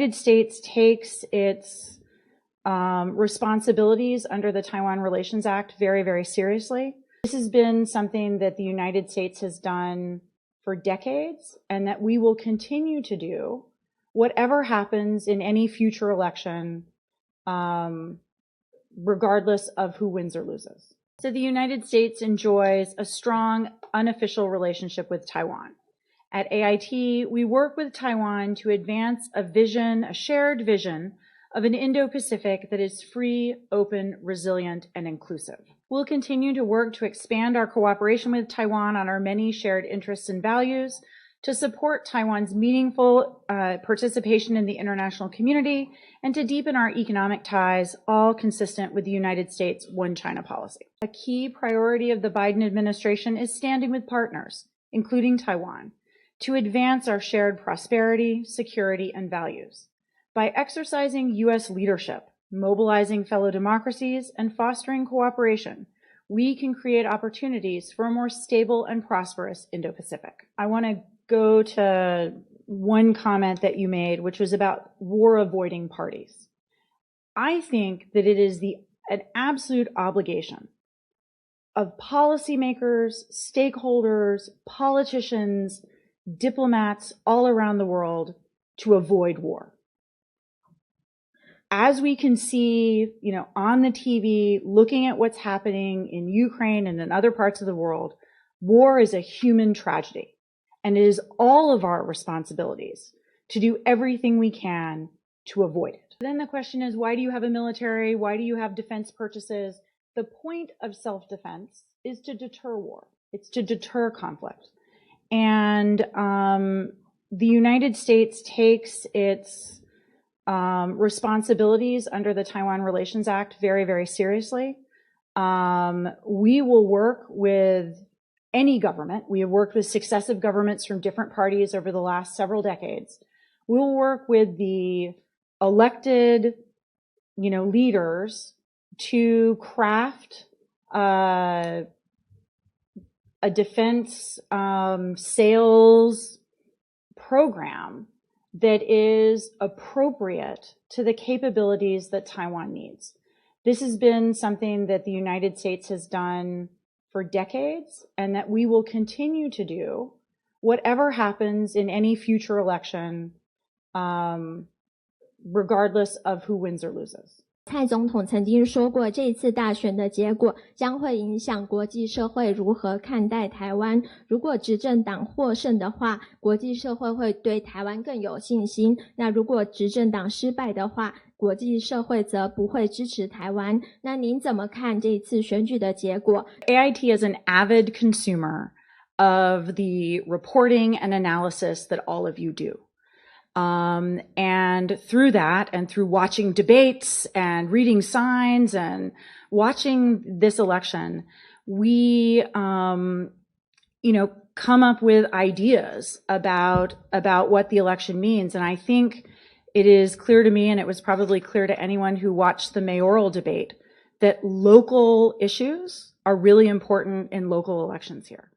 United States takes its responsibilities under the Taiwan Relations Act very, very seriously. This has been something that the United States has done for decades, and that we will continue to do whatever happens in any future election, regardless of who wins or loses. So the United States enjoys a strong unofficial relationship with Taiwan. At AIT, we work with Taiwan to advance a vision, a shared vision of an Indo-Pacific that is free, open, resilient, and inclusive. We'll continue to work to expand our cooperation with Taiwan on our many shared interests and values, to support Taiwan's meaningful participation in the international community, and to deepen our economic ties, all consistent with the United States' One China policy. A key priority of the Biden administration is standing with partners, including Taiwan, to advance our shared prosperity, security, and values. By exercising U.S. leadership, mobilizing fellow democracies, and fostering cooperation, we can create opportunities for a more stable and prosperous Indo-Pacific. I want to go to one comment that you made, which was about war-avoiding parties. I think that it is an absolute obligation of policymakers, stakeholders, politicians, diplomats all around the world to avoid war. As we can see, on the TV, looking at what's happening in Ukraine and in other parts of the world, war is a human tragedy. And it is all of our responsibilities to do everything we can to avoid it. Then the question is, why do you have a military? Why do you have defense purchases? The point of self-defense is to deter war. It's to deter conflict. And the United States takes its responsibilities under the Taiwan Relations Act very, very seriously. We will work with any government. We have worked with successive governments from different parties over the last several decades. We'll work with the elected, leaders to craft a defense sales program that is appropriate to the capabilities that Taiwan needs. This has been something that the United States has done for decades, and that we will continue to do whatever happens in any future election, regardless of who wins or loses. 蔡总统曾经说过，这一次大选的结果将会影响国际社会如何看待台湾。如果执政党获胜的话，国际社会会对台湾更有信心。那如果执政党失败的话，国际社会则不会支持台湾。那您怎么看这一次选举的结果？ AIT is an avid consumer of the reporting and analysis that all of you do. And through that, and through watching debates and reading signs and watching this election, we, come up with ideas about what the election means. And I think it is clear to me, and it was probably clear to anyone who watched the mayoral debate, that local issues are really important in local elections here.